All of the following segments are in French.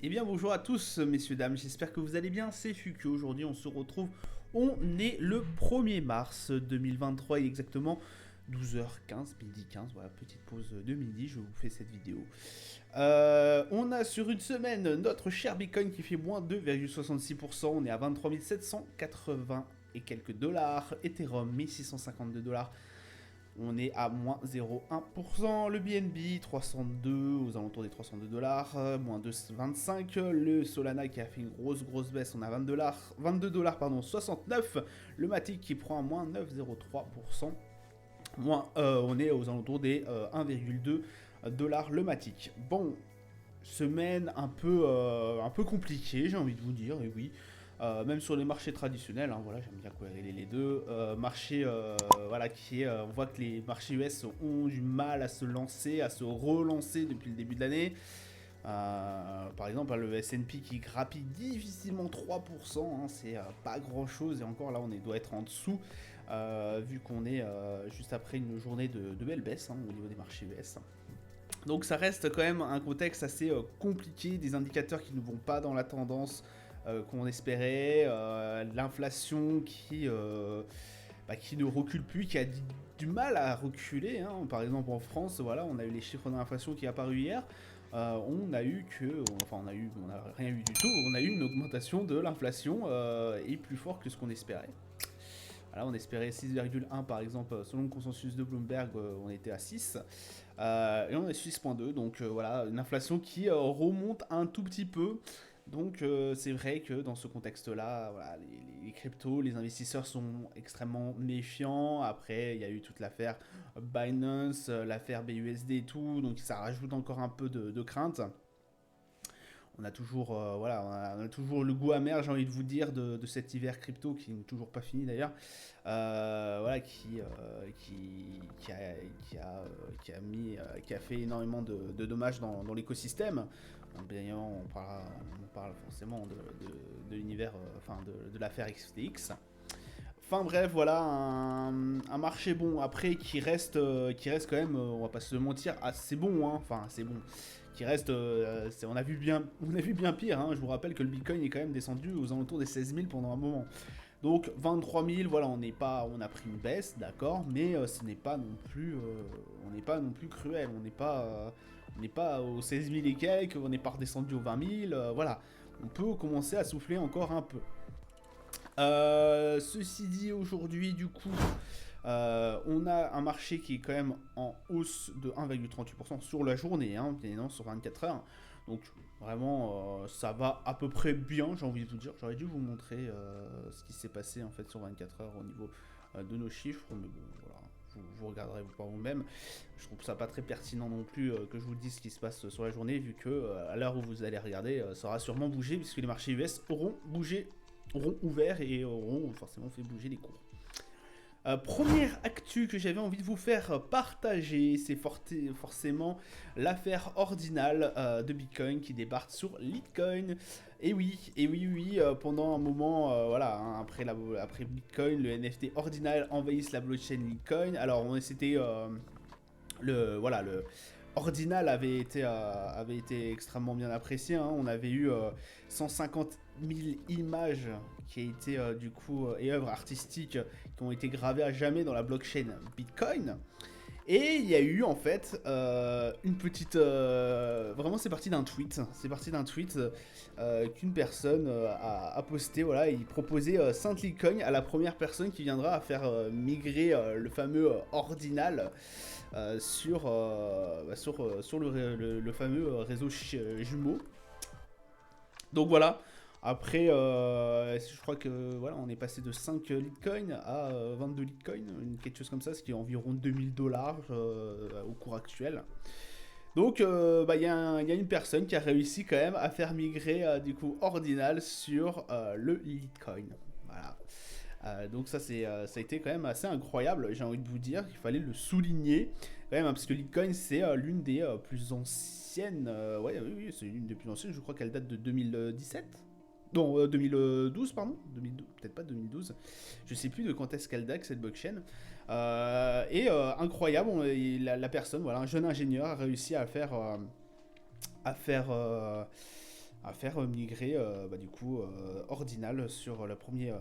Eh bien bonjour à tous messieurs dames, j'espère que vous allez bien, c'est Fuku, aujourd'hui on se retrouve, on est le 1er mars 2023, il est exactement 12h15, midi 15, voilà, petite pause de midi, je vous fais cette vidéo. On a sur une semaine notre cher Bitcoin qui fait moins 2,66%, on est à 23 780 et quelques dollars, Ethereum 1652 dollars. On est à moins 0,1%. Le BNB 302 aux alentours des 302 dollars, moins 2,25. Le Solana qui a fait une grosse baisse, on a 20 dollars, 22 dollars pardon, 69. Le Matic qui prend moins 9,03%. On est aux alentours des 1,2 dollars le Matic. Bon, semaine un peu compliquée, j'ai envie de vous dire, et oui. Même sur les marchés traditionnels, hein, voilà, j'aime bien corréler les deux. Voilà, on voit que les marchés US ont du mal à se lancer, à se relancer depuis le début de l'année. Par exemple, le S&P qui grappille difficilement 3%, hein, c'est pas grand chose, et encore là on doit être en dessous, vu qu'on est juste après une journée de belle baisse, hein, au niveau des marchés US. Donc ça reste quand même un contexte assez compliqué, des indicateurs qui ne vont pas dans la tendance qu'on espérait, l'inflation qui ne recule plus, qui a du mal à reculer, hein. Par exemple en France, voilà, on a eu les chiffres d'inflation qui sont apparus hier, on n'a rien eu du tout, on a eu une augmentation de l'inflation et plus fort que ce qu'on espérait. Voilà, on espérait 6,1 par exemple, selon le consensus de Bloomberg, on était à 6. Et on est 6,2, donc voilà, une inflation qui remonte un tout petit peu. Donc c'est vrai que dans ce contexte-là, voilà, les cryptos, les investisseurs sont extrêmement méfiants. Après, il y a eu toute l'affaire Binance, l'affaire BUSD et tout, donc ça rajoute encore un peu de crainte. On a toujours, on a toujours le goût amer, j'ai envie de vous dire, de cet hiver crypto qui n'est toujours pas fini d'ailleurs, voilà, qui a fait énormément de dommages dans l'écosystème. Bien évidemment, on parle forcément de l'univers, de l'affaire XTX. Enfin bref, voilà, un marché bon, après qui reste quand même, on va pas se mentir, assez bon, hein, enfin assez bon, qui reste, on a vu bien pire, hein. Je vous rappelle que le Bitcoin est quand même descendu aux alentours des 16 000 pendant un moment. Donc 23 000, voilà, on a pris une baisse, d'accord, mais ce n'est pas non plus, on n'est pas non plus cruel, on n'est pas aux 16 000 et quelques, on n'est pas redescendu aux 20 000, voilà, on peut commencer à souffler encore un peu. Ceci dit, aujourd'hui, du coup, on a un marché qui est quand même en hausse de 1,38% sur la journée, hein, bien évidemment, sur 24 heures. Donc, vraiment, ça va à peu près bien, j'ai envie de vous dire. J'aurais dû vous montrer ce qui s'est passé en fait sur 24 heures au niveau de nos chiffres, mais bon, voilà. Vous regarderez par vous-même. Je trouve ça pas très pertinent non plus que je vous dise ce qui se passe sur la journée, vu que à l'heure où vous allez regarder, ça aura sûrement bougé, puisque les marchés US auront ouvert et auront forcément fait bouger les cours. Première actu que j'avais envie de vous faire partager, c'est forcément l'affaire Ordinal de Bitcoin qui débarque sur Litecoin. Et oui, pendant un moment, voilà, hein, après Bitcoin, le NFT Ordinal envahisse la blockchain Litecoin. Alors, c'était le Ordinal avait été extrêmement bien apprécié, hein. On avait eu 150 000 images qui étaient et œuvres artistiques qui ont été gravées à jamais dans la blockchain Bitcoin. Et il y a eu en fait une petite... vraiment c'est parti d'un tweet. Qu'une personne a posté. Voilà, il proposait Saint Litecoin à la première personne qui viendra à faire migrer le fameux Ordinal sur le fameux réseau jumeau. Donc voilà. Après, je crois que voilà, on est passé de 5 Litecoin à 22 Litecoin, quelque chose comme ça, ce qui est environ 2000 dollars au cours actuel. Donc, il y a une personne qui a réussi quand même à faire migrer du coup Ordinal sur le Litecoin. Voilà. Donc ça a été quand même assez incroyable, j'ai envie de vous dire, il fallait le souligner quand même, hein, parce que Litecoin c'est l'une des plus anciennes, oui, c'est l'une des plus anciennes, je crois qu'elle date de 2017. Non, 2012, pardon. 2012, peut-être pas 2012. Je sais plus de quand est-ce qu'elle date, cette blockchain. Incroyable, la personne, voilà, un jeune ingénieur a réussi à faire à faire migrer du coup Ordinal sur le premier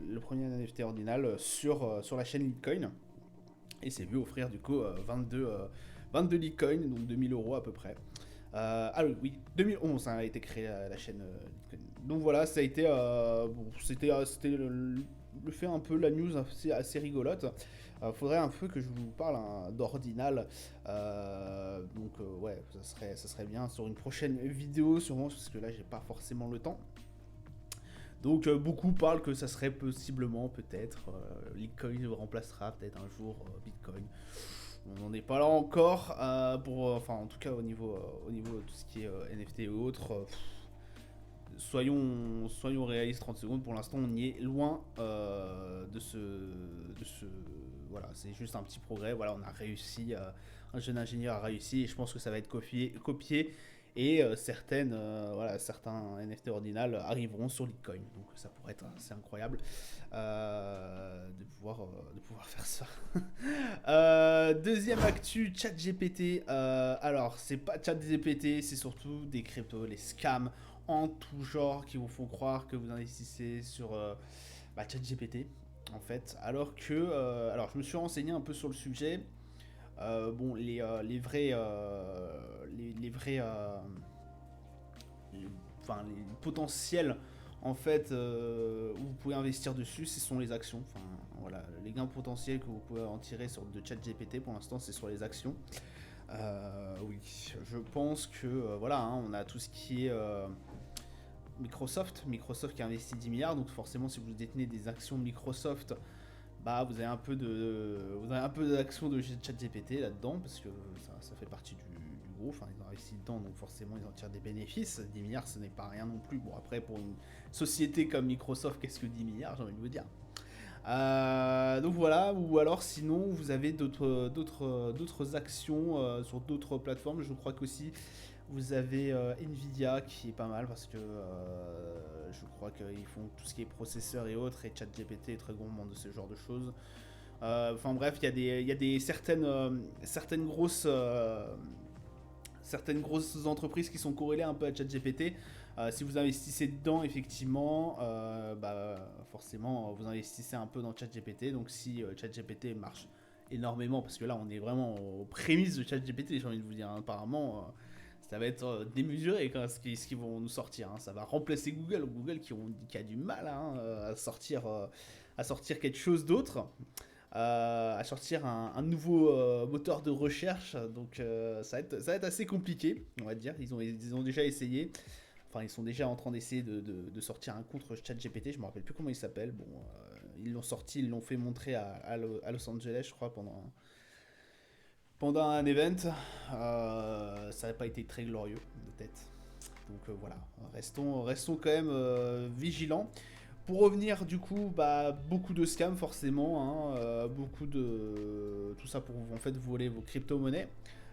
NFT Ordinal sur la chaîne Litecoin. Et s'est vu offrir du coup 22 Litecoin, donc 2000 € à peu près. Ah oui, 2011 a été créée la chaîne Litecoin. Donc voilà, ça a été, c'était le fait un peu la news assez rigolote. Faudrait un peu que je vous parle d'Ordinal. Ouais, ça serait bien sur une prochaine vidéo sûrement, parce que là j'ai pas forcément le temps. Donc beaucoup parlent que ça serait possiblement peut-être Litecoin remplacera peut-être un jour Bitcoin. On n'en est pas là encore enfin en tout cas au niveau de tout ce qui est NFT et autres. Soyons réalistes 30 secondes. Pour l'instant, on y est loin de ce voilà, c'est juste un petit progrès. Voilà, on a réussi. Un jeune ingénieur a réussi et je pense que ça va être copié et certains NFT ordinal arriveront sur Litecoin. Donc ça pourrait être assez incroyable de pouvoir faire ça. Deuxième actu, ChatGPT. Alors, c'est pas ChatGPT, c'est surtout des cryptos, les scams en tout genre qui vous font croire que vous investissez sur ChatGPT en fait. Alors je me suis renseigné un peu sur le sujet. Bon, les vrais potentiels en fait où vous pouvez investir dessus, ce sont les actions. Enfin voilà, les gains potentiels que vous pouvez en tirer sur de ChatGPT pour l'instant, c'est sur les actions. Oui, je pense que voilà, on a tout ce qui est Microsoft qui a investi 10 milliards, donc forcément si vous détenez des actions Microsoft, vous avez un peu d'actions de ChatGPT là-dedans, parce que ça fait partie du groupe, enfin, ils ont investi dedans, donc forcément ils en tirent des bénéfices. 10 milliards ce n'est pas rien non plus. Bon après pour une société comme Microsoft, qu'est-ce que 10 milliards, j'ai envie de vous dire. Donc voilà, ou alors sinon vous avez d'autres actions sur d'autres plateformes. Je crois qu'aussi vous avez Nvidia qui est pas mal parce que je crois qu'ils font tout ce qui est processeurs et autres, et ChatGPT est très gourmand de ce genre de choses. Enfin bref, il y a certaines grosses entreprises qui sont corrélées un peu à ChatGPT. Si vous investissez dedans, effectivement, forcément, vous investissez un peu dans ChatGPT. Donc si ChatGPT marche énormément, parce que là, on est vraiment aux prémices de ChatGPT, j'ai envie de vous dire, hein, apparemment, ça va être démesuré quand ce qu'ils vont nous sortir. Hein. Ça va remplacer Google qui a du mal à sortir quelque chose d'autre. À sortir un nouveau moteur de recherche, donc ça va être assez compliqué, on va dire. Ils ont déjà essayé, enfin ils sont déjà en train d'essayer de sortir un contre ChatGPT, je me rappelle plus comment il s'appelle. Bon, ils l'ont sorti, ils l'ont fait montrer à Los Angeles, je crois, pendant un event. Ça n'a pas été très glorieux de tête. Donc voilà, restons quand même vigilants. Pour revenir du coup, beaucoup de scams forcément, beaucoup de tout ça pour en fait voler vos crypto-monnaies.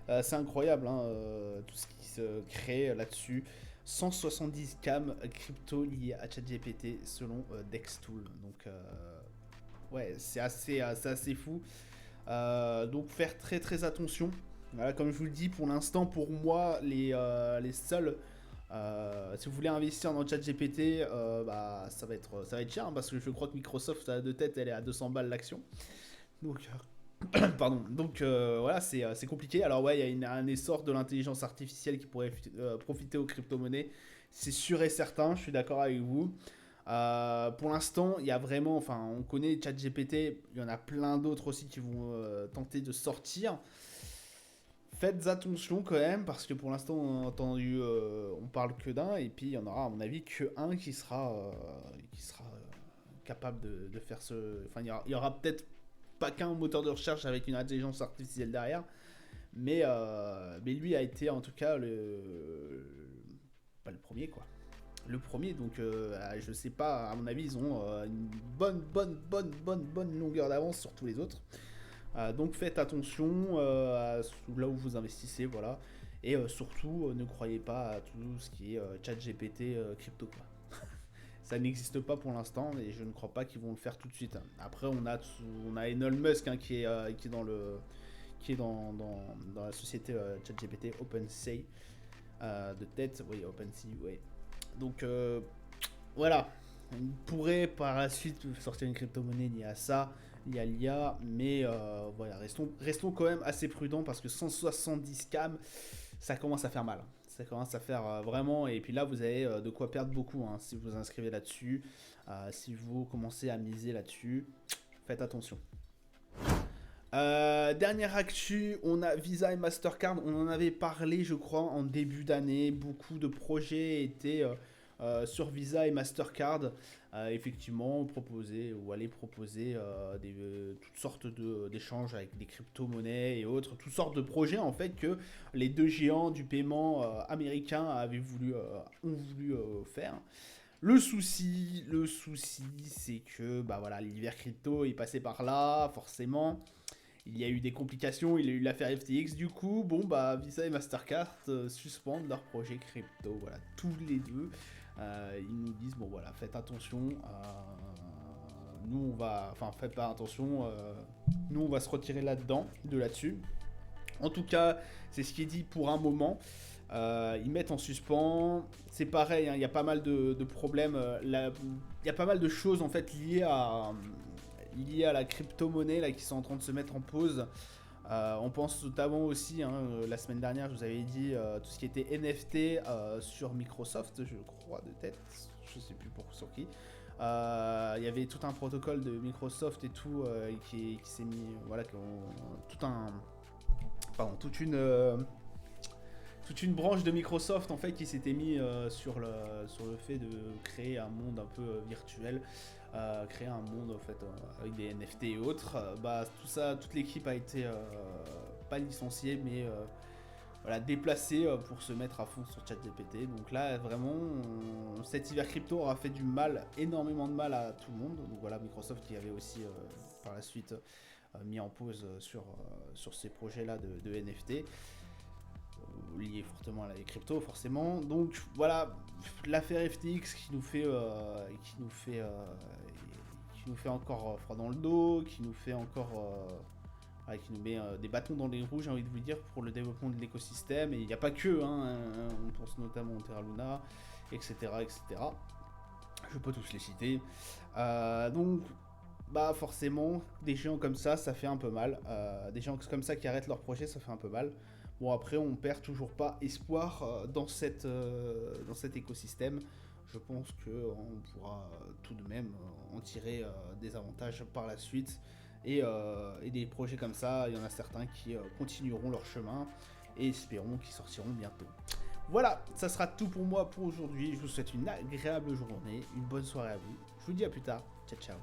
C'est incroyable tout ce qui se crée là-dessus. 170 scams crypto liés à ChatGPT selon Dextool. Donc ouais, c'est assez fou. Donc faire très très attention. Voilà, comme je vous le dis, pour l'instant, pour moi, les seuls si vous voulez investir dans ChatGPT, ça va être cher, hein, parce que je crois que Microsoft de tête elle est à 200 balles l'action. Donc pardon. Donc voilà, c'est compliqué. Alors ouais, il y a un essor de l'intelligence artificielle qui pourrait profiter aux crypto-monnaies. C'est sûr et certain, je suis d'accord avec vous. Pour l'instant, il y a vraiment, enfin, on connaît ChatGPT, il y en a plein d'autres aussi qui vont tenter de sortir. Faites attention quand même, parce que pour l'instant, on parle que d'un, et puis il y en aura à mon avis que un qui sera capable de faire ce. Enfin, il y aura peut-être pas qu'un moteur de recherche avec une intelligence artificielle derrière, mais lui a été en tout cas pas le premier quoi. Le premier, donc je sais pas, à mon avis, ils ont une bonne longueur d'avance sur tous les autres. Donc faites attention là où vous investissez, voilà. Et surtout, ne croyez pas à tout ce qui est ChatGPT crypto, quoi. Ça n'existe pas pour l'instant, et je ne crois pas qu'ils vont le faire tout de suite. Après, on a Elon Musk qui est dans la société ChatGPT OpenSea de tête, oui, OpenSea, oui. Donc voilà, on pourrait par la suite sortir une crypto-monnaie liée à ça, liée à l'IA, mais voilà, restons quand même assez prudents parce que 170 cam, ça commence à faire mal. Ça commence à faire vraiment, et puis là vous avez de quoi perdre beaucoup hein, si vous vous inscrivez là-dessus, si vous commencez à miser là-dessus, faites attention. Dernière actu, on a Visa et Mastercard, on en avait parlé je crois en début d'année, beaucoup de projets étaient sur Visa et Mastercard, effectivement proposer ou aller proposer toutes sortes d'échanges avec des crypto-monnaies et autres, toutes sortes de projets en fait que les deux géants du paiement américain ont voulu faire. Le souci, c'est que bah voilà, l'hiver crypto est passé par là, forcément. Il y a eu des complications, il y a eu l'affaire FTX, du coup, bon bah Visa et Mastercard suspendent leur projet crypto, voilà, tous les deux. Ils nous disent, bon voilà, faites attention, nous on va, enfin faites pas attention, nous on va se retirer là-dessus. En tout cas, c'est ce qui est dit pour un moment. Ils mettent en suspens. C'est pareil, hein, il y a pas mal de problèmes. Il y a pas mal de choses en fait liées à la crypto-monnaie là, qui sont en train de se mettre en pause. On pense notamment aussi, hein, la semaine dernière, je vous avais dit tout ce qui était NFT sur Microsoft, je crois de tête, je sais plus sur qui. Il y avait tout un protocole de Microsoft et tout qui s'est mis, voilà, toute une branche de Microsoft en fait qui s'était mis sur le fait de créer un monde un peu virtuel, créer un monde en fait avec des NFT et autres. Bah tout ça, toute l'équipe a été pas licenciée mais voilà, déplacée pour se mettre à fond sur ChatGPT. Donc là vraiment cet hiver crypto aura fait du mal, énormément de mal à tout le monde. Donc voilà, Microsoft qui avait aussi par la suite mis en pause sur ces projets là de NFT. Lié fortement à la crypto forcément. Donc voilà, l'affaire FTX qui nous fait encore froid dans le dos, qui nous fait encore qui nous met des bâtons dans les roues, j'ai envie de vous dire, pour le développement de l'écosystème. Et il n'y a pas que, hein, on pense notamment au Terra Luna, etc., etc. Je peux tous les citer. Donc bah forcément, des géants comme ça fait un peu mal. Des géants comme ça qui arrêtent leur projet, ça fait un peu mal. Bon après on perd toujours pas espoir dans cet écosystème. Je pense qu'on pourra tout de même en tirer des avantages par la suite. Et des projets comme ça, il y en a certains qui continueront leur chemin et espérons qu'ils sortiront bientôt. Voilà, ça sera tout pour moi pour aujourd'hui. Je vous souhaite une agréable journée, une bonne soirée à vous. Je vous dis à plus tard. Ciao ciao.